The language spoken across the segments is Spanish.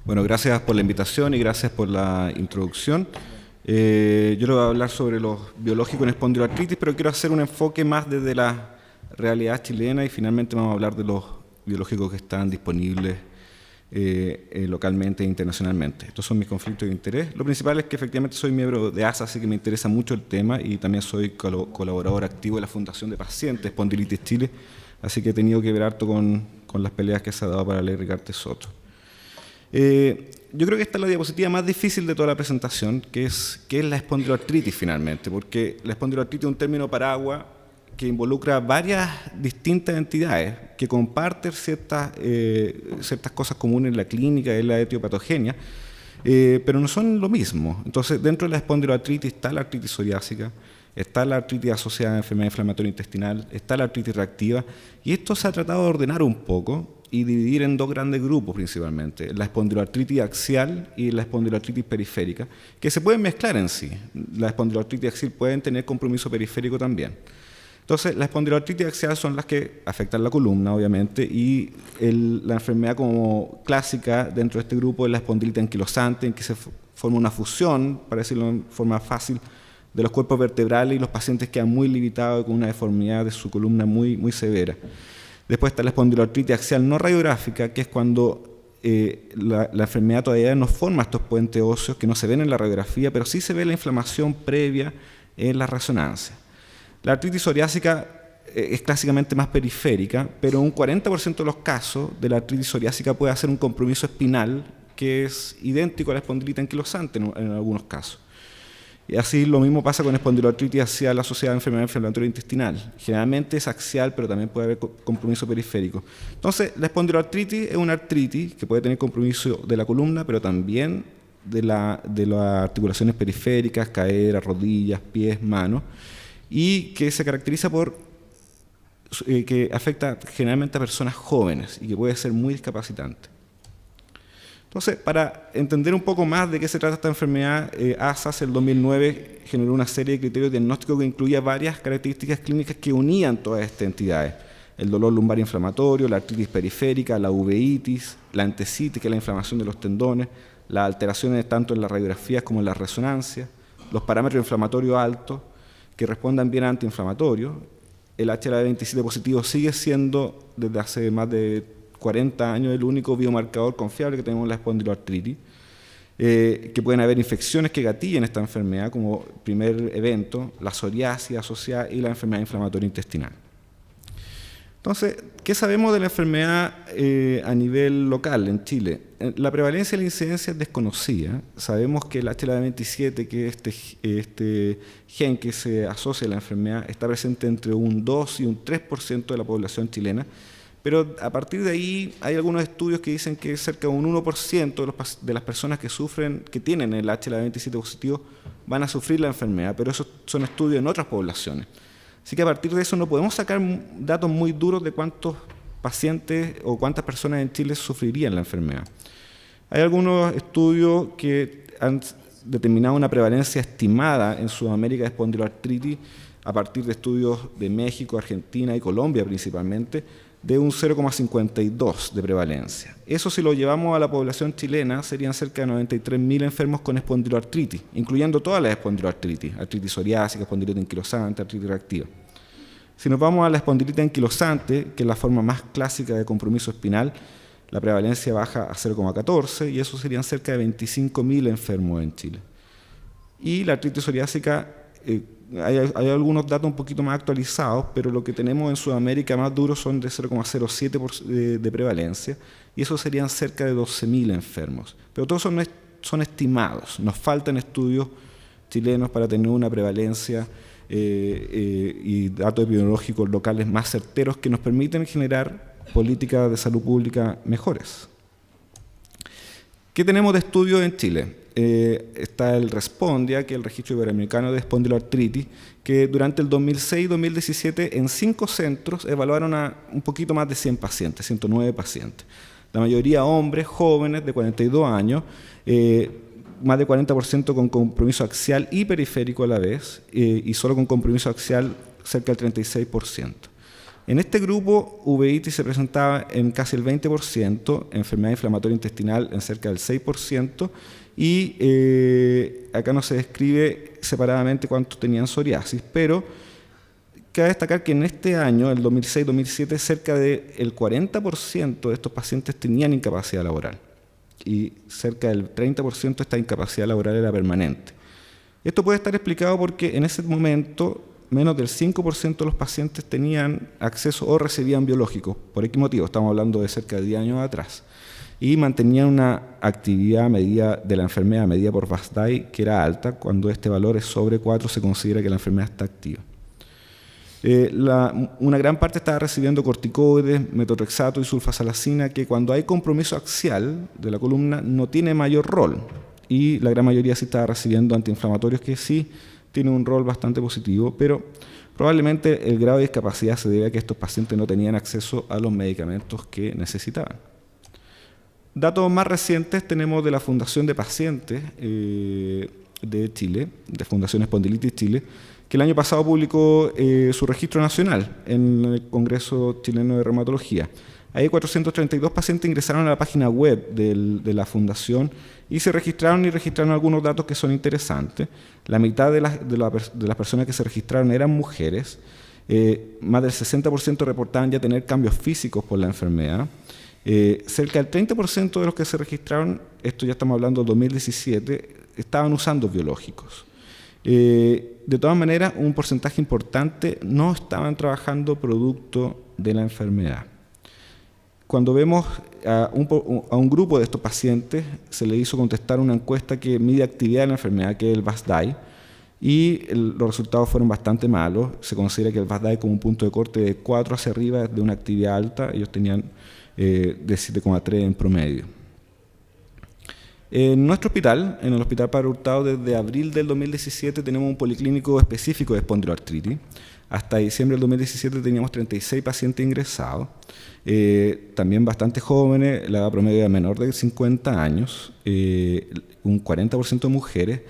Bueno, gracias por la invitación y gracias por la introducción. Yo le voy a hablar sobre los biológicos en espondiloartritis, pero quiero hacer un enfoque más desde la realidad chilena y finalmente vamos a hablar de los biológicos que están disponibles localmente e internacionalmente. Estos son mis conflictos de interés. Lo principal es que efectivamente soy miembro de ASA, así que me interesa mucho el tema y también soy colaborador activo de la Fundación de Pacientes Espondilitis Chile, así que he tenido que ver harto con las peleas que se ha dado para la ley Rigarte Soto. Yo creo que esta es la diapositiva más difícil de toda la presentación, que es la espondiloartritis finalmente, porque la espondiloartritis es un término paraguas que involucra varias distintas entidades que comparten ciertas cosas comunes en la clínica, en la etiopatogenia, pero no son lo mismo. Entonces, dentro de la espondiloartritis está la artritis psoriásica, está la artritis asociada a enfermedad inflamatoria intestinal, está la artritis reactiva, y esto se ha tratado de ordenar un poco y dividir en dos grandes grupos principalmente, la espondiloartritis axial y la espondiloartritis periférica, que se pueden mezclar en sí. La espondiloartritis axial pueden tener compromiso periférico también. Entonces, la espondiloartritis axial son las que afectan la columna, obviamente, y la enfermedad como clásica dentro de este grupo es la espondilitis anquilosante, en que se forma una fusión, para decirlo en forma fácil, de los cuerpos vertebrales y los pacientes quedan muy limitados con una deformidad de su columna muy, muy severa. Después está la espondiloartritis axial no radiográfica, que es cuando la enfermedad todavía no forma estos puentes óseos que no se ven en la radiografía, pero sí se ve la inflamación previa en la resonancia. La artritis psoriásica es clásicamente más periférica, pero un 40% de los casos de la artritis psoriásica puede hacer un compromiso espinal que es idéntico a la espondilitis anquilosante en algunos casos. Y así lo mismo pasa con espondiloartritis axial asociada a enfermedad inflamatoria intestinal. Generalmente es axial, pero también puede haber compromiso periférico. Entonces, la espondiloartritis es una artritis que puede tener compromiso de la columna, pero también de las articulaciones periféricas, caderas, rodillas, pies, manos, y que se caracteriza por que afecta generalmente a personas jóvenes y que puede ser muy discapacitante. Entonces, para entender un poco más de qué se trata esta enfermedad, ASAS en el 2009 generó una serie de criterios diagnósticos que incluía varias características clínicas que unían todas estas entidades. El dolor lumbar inflamatorio, la artritis periférica, la uveitis, la entesitis, que es la inflamación de los tendones, las alteraciones tanto en las radiografías como en las resonancias, los parámetros inflamatorios altos, que respondan bien a antiinflamatorios. El HLA-27 positivo sigue siendo, desde hace más de 40 años, el único biomarcador confiable que tenemos en la espondiloartritis, que pueden haber infecciones que gatillen esta enfermedad como primer evento, la psoriasis asociada y la enfermedad inflamatoria intestinal. Entonces, ¿qué sabemos de la enfermedad a nivel local en Chile? La prevalencia y la incidencia es desconocida. Sabemos que el HLA-27, que es este gen que se asocia a la enfermedad, está presente entre un 2 y un 3% de la población chilena, pero a partir de ahí hay algunos estudios que dicen que cerca de un 1% de las personas que tienen el HLA-27 positivo van a sufrir la enfermedad, pero esos son estudios en otras poblaciones. Así que a partir de eso no podemos sacar datos muy duros de cuántos pacientes o cuántas personas en Chile sufrirían la enfermedad. Hay algunos estudios que han determinado una prevalencia estimada en Sudamérica de espondiloartritis a partir de estudios de México, Argentina y Colombia principalmente, de un 0,52 de prevalencia. Eso, si lo llevamos a la población chilena, serían cerca de 93.000 enfermos con espondiloartritis, incluyendo todas las espondiloartritis, artritis psoriásica, espondilitis anquilosante, artritis reactiva. Si nos vamos a la espondilitis anquilosante, que es la forma más clásica de compromiso espinal, la prevalencia baja a 0,14 y eso serían cerca de 25.000 enfermos en Chile. Y la artritis psoriásica, hay algunos datos un poquito más actualizados, pero lo que tenemos en Sudamérica más duros son de 0,07 de prevalencia, y eso serían cerca de 12.000 enfermos. Pero todos son estimados, nos faltan estudios chilenos para tener una prevalencia y datos epidemiológicos locales más certeros que nos permiten generar políticas de salud pública mejores. ¿Qué tenemos de estudios en Chile? Está el Respondia, que es el Registro Iberoamericano de Espondiloartritis, que durante el 2006 y 2017 en 5 centros evaluaron a un poquito más de 100 pacientes, 109 pacientes. La mayoría hombres, jóvenes, de 42 años, más de 40% con compromiso axial y periférico a la vez, y solo con compromiso axial cerca del 36%. En este grupo, uveitis se presentaba en casi el 20%, enfermedad inflamatoria intestinal en cerca del 6%, y acá no se describe separadamente cuántos tenían psoriasis, pero cabe destacar que en este año, el 2006-2007, cerca del 40% de estos pacientes tenían incapacidad laboral y cerca del 30% de esta incapacidad laboral era permanente. Esto puede estar explicado porque en ese momento menos del 5% de los pacientes tenían acceso o recibían biológicos. ¿Por qué motivo? Estamos hablando de cerca de 10 años atrás. Y mantenían una actividad medida de la enfermedad medida por VASDAI que era alta. Cuando este valor es sobre 4 se considera que la enfermedad está activa. Una gran parte estaba recibiendo corticoides, metotrexato y sulfasalacina, que cuando hay compromiso axial de la columna no tiene mayor rol. Y la gran mayoría sí estaba recibiendo antiinflamatorios que sí tienen un rol bastante positivo, pero probablemente el grado de discapacidad se debe a que estos pacientes no tenían acceso a los medicamentos que necesitaban. Datos más recientes tenemos de la Fundación de Pacientes de Chile, de Fundación Espondilitis Chile, que el año pasado publicó su registro nacional en el Congreso Chileno de Reumatología. Ahí 432 pacientes ingresaron a la página web de la fundación y se registraron algunos datos que son interesantes. La mitad de las personas que se registraron eran mujeres, más del 60% reportaban ya tener cambios físicos por la enfermedad. Cerca del 30% de los que se registraron, esto ya estamos hablando del 2017, estaban usando biológicos. De todas maneras, un porcentaje importante no estaban trabajando producto de la enfermedad. Cuando vemos a un grupo de estos pacientes, se le hizo contestar una encuesta que mide actividad de la enfermedad, que es el VASDAI, y los resultados fueron bastante malos. Se considera que el VASDAI como un punto de corte de 4 hacia arriba de una actividad alta, ellos tenían de 7,3 en promedio. En nuestro hospital, en el Hospital Padre Hurtado, desde abril del 2017 tenemos un policlínico específico de espondiloartritis. Hasta diciembre del 2017 teníamos 36 pacientes ingresados, también bastante jóvenes, la edad promedio era menor de 50 años, un 40% de mujeres,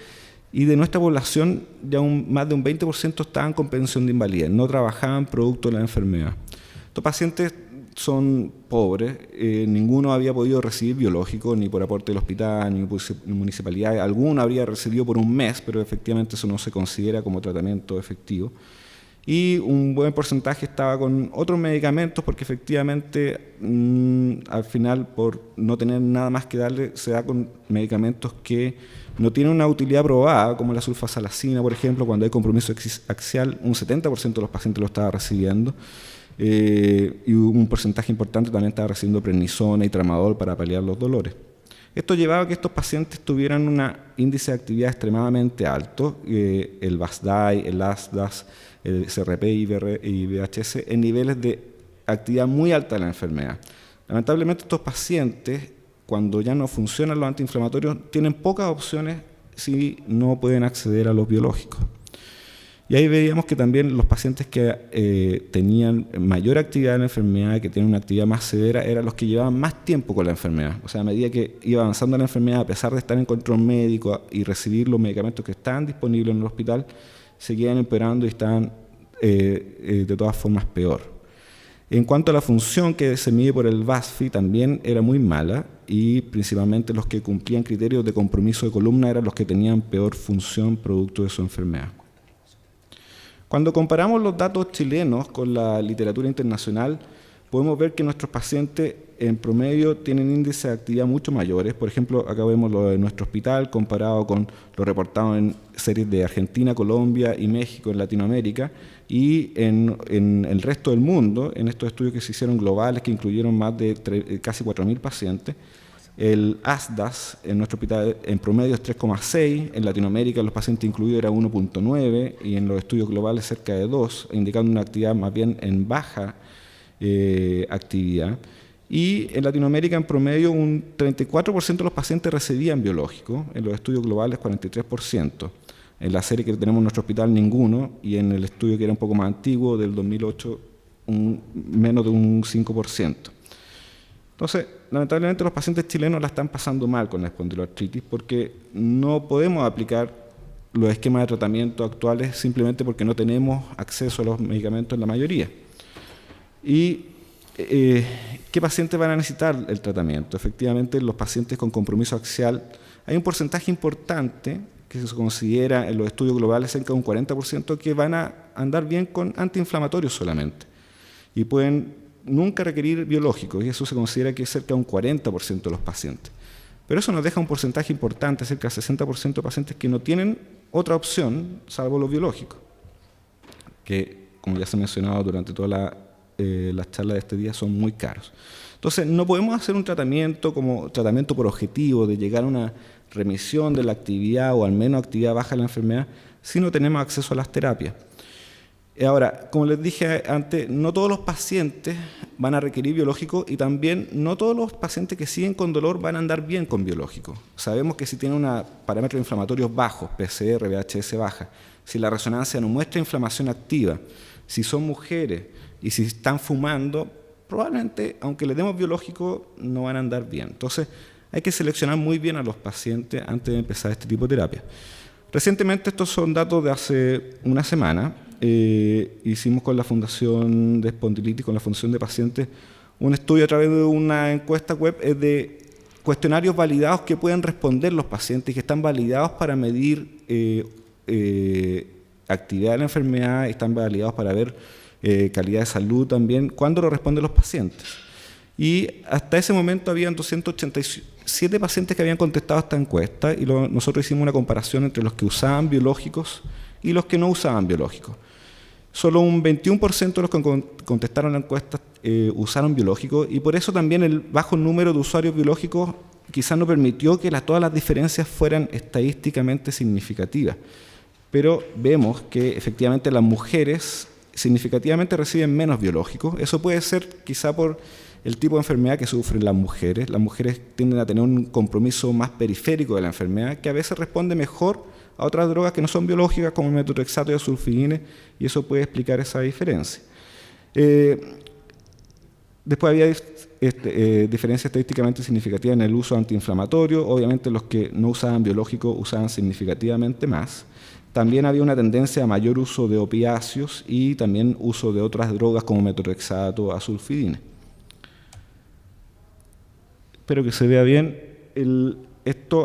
y de nuestra población ya más de un 20% estaban con pensión de invalidez, no trabajaban producto de la enfermedad. Estos pacientes son pobres, ninguno había podido recibir biológicos, ni por aporte del hospital, ni por municipalidad. Alguno habría recibido por un mes, pero efectivamente eso no se considera como tratamiento efectivo. Y un buen porcentaje estaba con otros medicamentos, porque efectivamente al final, por no tener nada más que darle, se da con medicamentos que no tienen una utilidad probada, como la sulfasalacina, por ejemplo. Cuando hay compromiso axial, un 70% de los pacientes lo estaba recibiendo. Y un porcentaje importante también estaba recibiendo prednisona y tramadol para paliar los dolores. Esto llevaba a que estos pacientes tuvieran un índice de actividad extremadamente alto, el VASDAI, el ASDAS, el CRP y VHS, en niveles de actividad muy alta de la enfermedad. Lamentablemente estos pacientes, cuando ya no funcionan los antiinflamatorios, tienen pocas opciones si no pueden acceder a los biológicos. Y ahí veíamos que también los pacientes que tenían mayor actividad en la enfermedad, que tienen una actividad más severa, eran los que llevaban más tiempo con la enfermedad. O sea, a medida que iba avanzando la enfermedad, a pesar de estar en control médico y recibir los medicamentos que estaban disponibles en el hospital, seguían empeorando y estaban de todas formas peor. En cuanto a la función que se mide por el VASFI, también era muy mala, y principalmente los que cumplían criterios de compromiso de columna eran los que tenían peor función producto de su enfermedad. Cuando comparamos los datos chilenos con la literatura internacional, podemos ver que nuestros pacientes en promedio tienen índices de actividad mucho mayores. Por ejemplo, acá vemos lo de nuestro hospital comparado con lo reportado en series de Argentina, Colombia y México en Latinoamérica, y en el resto del mundo, en estos estudios que se hicieron globales, que incluyeron más de casi 4.000 pacientes. El ASDAS en nuestro hospital en promedio es 3,6, en Latinoamérica los pacientes incluidos era 1,9 y en los estudios globales cerca de 2, indicando una actividad más bien en baja actividad. Y en Latinoamérica en promedio un 34% de los pacientes recibían biológicos, en los estudios globales 43%. En la serie que tenemos en nuestro hospital ninguno, y en el estudio que era un poco más antiguo, del 2008, menos de un 5%. Entonces, lamentablemente los pacientes chilenos la están pasando mal con la espondiloartritis porque no podemos aplicar los esquemas de tratamiento actuales simplemente porque no tenemos acceso a los medicamentos en la mayoría. ¿Y qué pacientes van a necesitar el tratamiento? Efectivamente, los pacientes con compromiso axial, hay un porcentaje importante que se considera en los estudios globales cerca de un 40% que van a andar bien con antiinflamatorios solamente y pueden nunca requerir biológicos, y eso se considera que es cerca de un 40% de los pacientes. Pero eso nos deja un porcentaje importante, cerca del 60% de pacientes que no tienen otra opción salvo los biológicos, que, como ya se ha mencionado durante toda las charlas de este día, son muy caros. Entonces, no podemos hacer un tratamiento como tratamiento por objetivo de llegar a una remisión de la actividad o al menos actividad baja de la enfermedad si no tenemos acceso a las terapias. Ahora, como les dije antes, no todos los pacientes van a requerir biológicos y también no todos los pacientes que siguen con dolor van a andar bien con biológicos. Sabemos que si tienen parámetros inflamatorios bajos, PCR, VHS baja, si la resonancia no muestra inflamación activa, si son mujeres y si están fumando, probablemente, aunque les demos biológico, no van a andar bien. Entonces, hay que seleccionar muy bien a los pacientes antes de empezar este tipo de terapia. Recientemente, estos son datos de hace una semana, hicimos con la Fundación de Espondilitis, con la Fundación de Pacientes, un estudio a través de una encuesta web de cuestionarios validados que pueden responder los pacientes y que están validados para medir actividad de la enfermedad, están validados para ver calidad de salud también, cuando lo responden los pacientes. Y hasta ese momento habían 287 pacientes que habían contestado esta encuesta y nosotros hicimos una comparación entre los que usaban biológicos y los que no usaban biológicos. Solo un 21% de los que contestaron la encuesta usaron biológicos y por eso también el bajo número de usuarios biológicos quizás no permitió que todas las diferencias fueran estadísticamente significativas. Pero vemos que efectivamente las mujeres significativamente reciben menos biológicos. Eso puede ser quizá por el tipo de enfermedad que sufren las mujeres. Las mujeres tienden a tener un compromiso más periférico de la enfermedad que a veces responde mejor a otras drogas que no son biológicas como el metotrexato y azulfidine, y eso puede explicar esa diferencia. Después había diferencias estadísticamente significativas en el uso antiinflamatorio. Obviamente los que no usaban biológicos usaban significativamente más. También había una tendencia a mayor uso de opiáceos y también uso de otras drogas como metotrexato, azulfidine. Espero que se vea bien.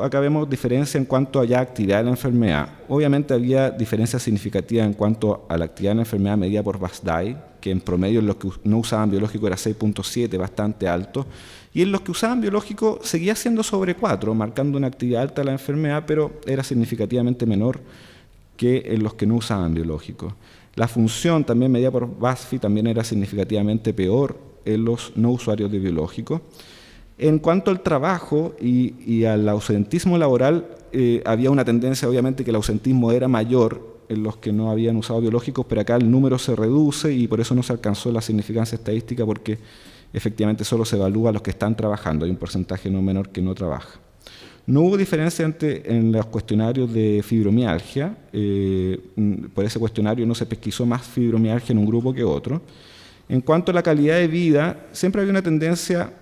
Acá vemos diferencia en cuanto a ya actividad de la enfermedad. Obviamente había diferencias significativas en cuanto a la actividad de la enfermedad medida por VASDAI, que en promedio en los que no usaban biológico era 6.7, bastante alto, y en los que usaban biológico seguía siendo sobre 4, marcando una actividad alta de la enfermedad, pero era significativamente menor que en los que no usaban biológico. La función también medida por VASFI también era significativamente peor en los no usuarios de biológico. En cuanto al trabajo y al ausentismo laboral, había una tendencia, obviamente, que el ausentismo era mayor en los que no habían usado biológicos, pero acá el número se reduce y por eso no se alcanzó la significancia estadística, porque efectivamente solo se evalúa a los que están trabajando, hay un porcentaje no menor que no trabaja. No hubo diferencia en los cuestionarios de fibromialgia, por ese cuestionario no se pesquisó más fibromialgia en un grupo que otro. En cuanto a la calidad de vida, siempre había una tendencia.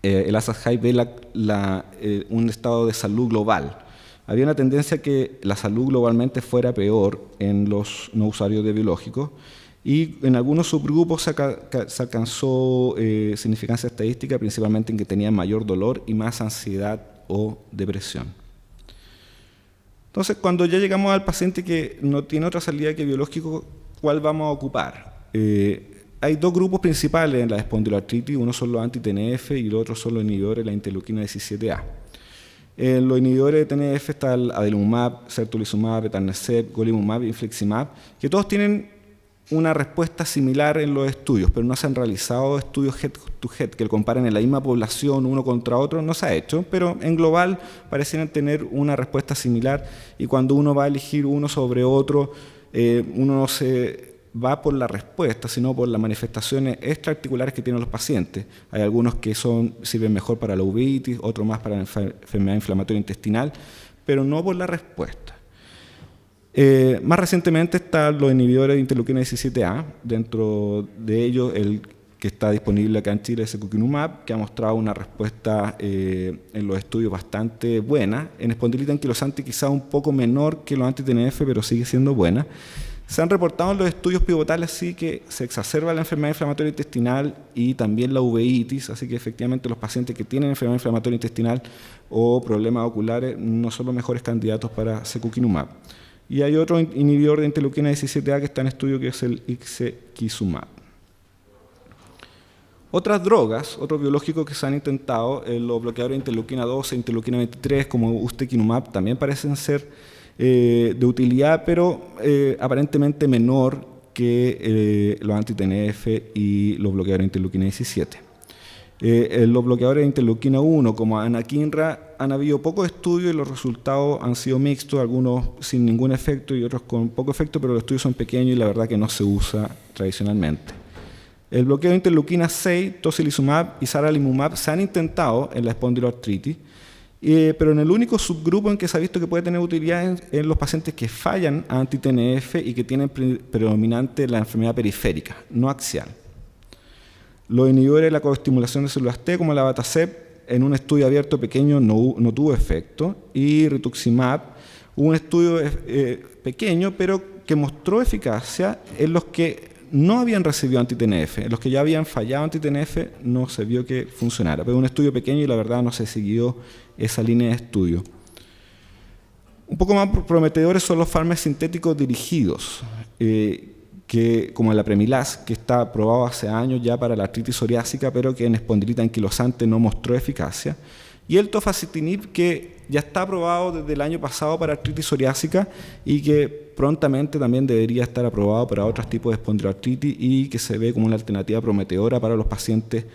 El ASAS-HighT ve un estado de salud global. Había una tendencia que la salud globalmente fuera peor en los no usuarios de biológicos y en algunos subgrupos se alcanzó significancia estadística, principalmente en que tenían mayor dolor y más ansiedad o depresión. Entonces, cuando ya llegamos al paciente que no tiene otra salida que biológico, ¿cuál vamos a ocupar? Hay dos grupos principales en la espondiloartritis, uno son los anti-TNF y el otro son los inhibidores de la interleuquina 17A. En los inhibidores de TNF está el adalimumab, certolizumab, etanercept, golimumab, infliximab, que todos tienen una respuesta similar en los estudios, pero no se han realizado estudios head-to-head que lo comparen en la misma población uno contra otro, no se ha hecho, pero en global parecieran tener una respuesta similar y cuando uno va a elegir uno sobre otro, uno no se va por la respuesta, sino por las manifestaciones extraarticulares que tienen los pacientes. Hay algunos que sirven mejor para la uveitis, otros más para la enfermedad inflamatoria intestinal, pero no por la respuesta. Más recientemente están los inhibidores de interleuquina 17A, dentro de ellos el que está disponible acá en Chile es secukinumab, que ha mostrado una respuesta en los estudios bastante buena. En espondilitis anquilosante quizá un poco menor que los anti-TNF, pero sigue siendo buena. Se han reportado en los estudios pivotales sí que se exacerba la enfermedad inflamatoria intestinal y también la uveitis, así que efectivamente los pacientes que tienen enfermedad inflamatoria intestinal o problemas oculares no son los mejores candidatos para secukinumab. Y hay otro inhibidor de interleuquina 17A que está en estudio, que es el ixekizumab. Otras drogas, otros biológicos que se han intentado, los bloqueadores de interleuquina 12, interleuquina 23, como ustekinumab, también parecen ser de utilidad, pero aparentemente menor que los anti-TNF y los bloqueadores de interleuquina 17. Los bloqueadores de interleuquina 1, como anakinra, han habido pocos estudios y los resultados han sido mixtos, algunos sin ningún efecto y otros con poco efecto, pero los estudios son pequeños y la verdad que no se usa tradicionalmente. El bloqueo de interleuquina 6, tocilizumab y saralimumab se han intentado en la espondiloartritis, pero en el único subgrupo en que se ha visto que puede tener utilidad en los pacientes que fallan a anti-TNF y que tienen predominante la enfermedad periférica, no axial. Los inhibidores de la coestimulación de células T, como la abatacept, en un estudio abierto pequeño no tuvo efecto, y rituximab, hubo un estudio pequeño, pero que mostró eficacia en los que no habían recibido anti-TNF, en los que ya habían fallado anti-TNF no se vio que funcionara, pero un estudio pequeño y la verdad no se siguió esa línea de estudio. Un poco más prometedores son los fármacos sintéticos dirigidos, que, como la Premilas, que está aprobado hace años ya para la artritis psoriásica, pero que en espondilita anquilosante no mostró eficacia, y el tofacitinib, que ya está aprobado desde el año pasado para artritis psoriásica y que prontamente también debería estar aprobado para otros tipos de espondiloartritis y que se ve como una alternativa prometedora para los pacientes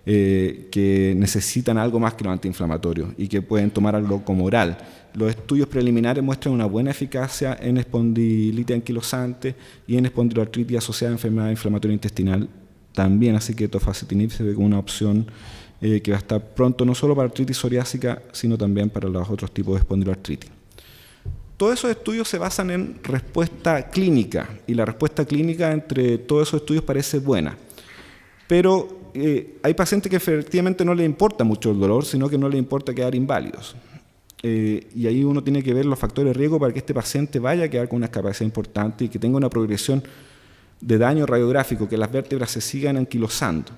que necesitan algo más que los antiinflamatorios y que pueden tomar algo como oral. Los estudios preliminares muestran una buena eficacia en espondilitis anquilosante y en espondiloartritis asociada a enfermedad inflamatoria intestinal también, así que tofacitinib se ve como una opción que va a estar pronto no solo para artritis psoriásica, sino también para los otros tipos de espondiloartritis. Todos esos estudios se basan en respuesta clínica, y la respuesta clínica entre todos esos estudios parece buena. Pero hay pacientes que efectivamente no les importa mucho el dolor, sino que no les importa quedar inválidos. Y ahí uno tiene que ver los factores de riesgo para que este paciente vaya a quedar con una discapacidad importante y que tenga una progresión de daño radiográfico, que las vértebras se sigan anquilosando.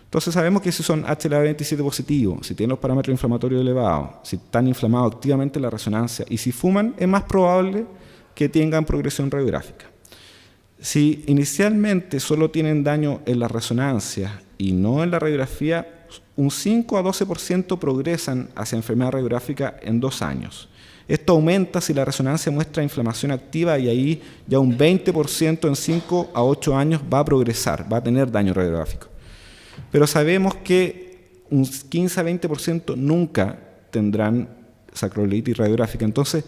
Entonces sabemos que si son HLA-27 positivos, si tienen los parámetros inflamatorios elevados, si están inflamados activamente en la resonancia y si fuman, es más probable que tengan progresión radiográfica. Si inicialmente solo tienen daño en la resonancia y no en la radiografía, un 5 a 12% progresan hacia enfermedad radiográfica en 2 años. Esto aumenta si la resonancia muestra inflamación activa y ahí ya un 20% en 5 a 8 años va a progresar, va a tener daño radiográfico. Pero sabemos que un 15 a 20% nunca tendrán sacroiliitis radiográfica. Entonces,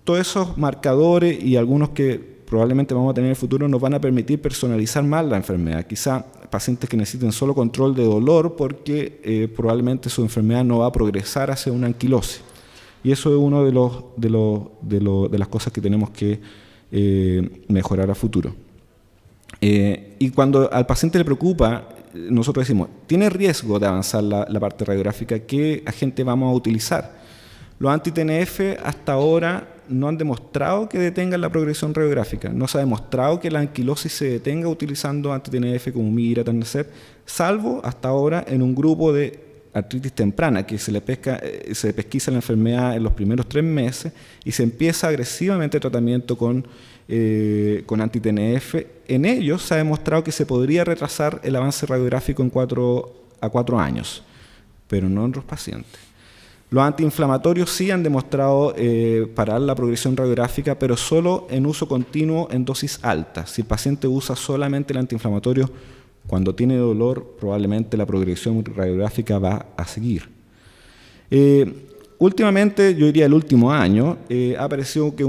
todos esos marcadores y algunos que probablemente vamos a tener en el futuro nos van a permitir personalizar más la enfermedad. Quizá pacientes que necesiten solo control de dolor porque probablemente su enfermedad no va a progresar hacia una anquilosis. Y eso es una de las cosas que tenemos que mejorar a futuro. Y cuando al paciente le preocupa, nosotros decimos, ¿tiene riesgo de avanzar la parte radiográfica? ¿Qué agente vamos a utilizar? Los anti-TNF hasta ahora no han demostrado que detengan la progresión radiográfica. No se ha demostrado que la anquilosis se detenga utilizando anti-TNF como migra, etanercept, salvo hasta ahora en un grupo de artritis temprana, que se pesquisa la enfermedad en los primeros 3 meses y se empieza agresivamente el tratamiento con anti-TNF. En ellos se ha demostrado que se podría retrasar el avance radiográfico en 4 a 4 años, pero no en otros pacientes. Los antiinflamatorios sí han demostrado parar la progresión radiográfica, pero solo en uso continuo en dosis altas. Si el paciente usa solamente el antiinflamatorio cuando tiene dolor, probablemente la progresión radiográfica va a seguir. Últimamente, yo diría el último año, ha aparecido que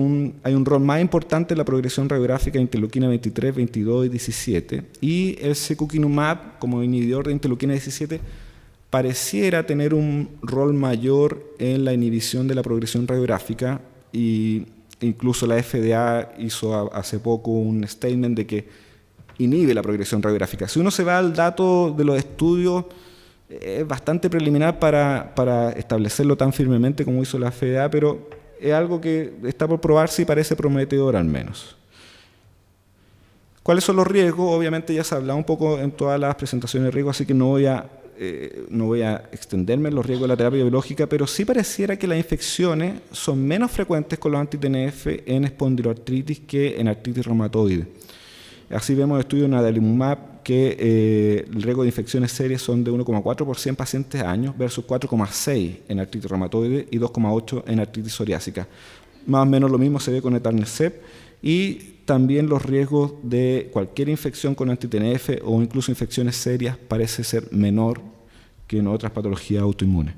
hay un rol más importante en la progresión radiográfica de interleuquina 23, 22 y 17, y el secukinumab, como inhibidor de interleuquina 17, pareciera tener un rol mayor en la inhibición de la progresión radiográfica, y incluso la FDA hizo hace poco un statement de que inhibe la progresión radiográfica. Si uno se va al dato de los estudios, es bastante preliminar para establecerlo tan firmemente como hizo la FDA, pero es algo que está por probarse y parece prometedor al menos. ¿Cuáles son los riesgos? Obviamente ya se ha hablado un poco en todas las presentaciones de riesgo, así que no voy a extenderme en los riesgos de la terapia biológica, pero sí pareciera que las infecciones son menos frecuentes con los anti-TNF en espondiloartritis que en artritis reumatoide. Así vemos estudios en adalimumab que el riesgo de infecciones serias son de 1,4 por 100 pacientes años versus 4,6 en artritis reumatoide y 2,8 en artritis psoriásica. Más o menos lo mismo se ve con etanercept, y también los riesgos de cualquier infección con anti-TNF o incluso infecciones serias parece ser menor que en otras patologías autoinmunes.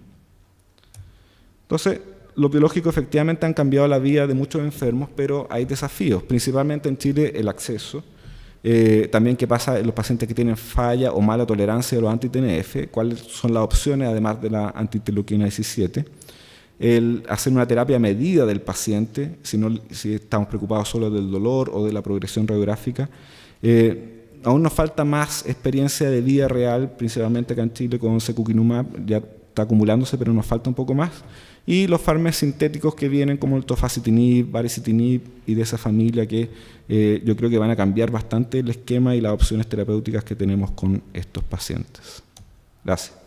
Entonces, los biológicos efectivamente han cambiado la vida de muchos enfermos, pero hay desafíos, principalmente en Chile el acceso. También qué pasa en los pacientes que tienen falla o mala tolerancia a los anti-TNF, cuáles son las opciones además de la anti-interleuquina 17. El hacer una terapia medida del paciente, si estamos preocupados solo del dolor o de la progresión radiográfica. Aún nos falta más experiencia de vida real, principalmente acá en Chile con secukinumab, ya está acumulándose, pero nos falta un poco más. Y los fármacos sintéticos que vienen como el tofacitinib, baricitinib y de esa familia que yo creo que van a cambiar bastante el esquema y las opciones terapéuticas que tenemos con estos pacientes. Gracias.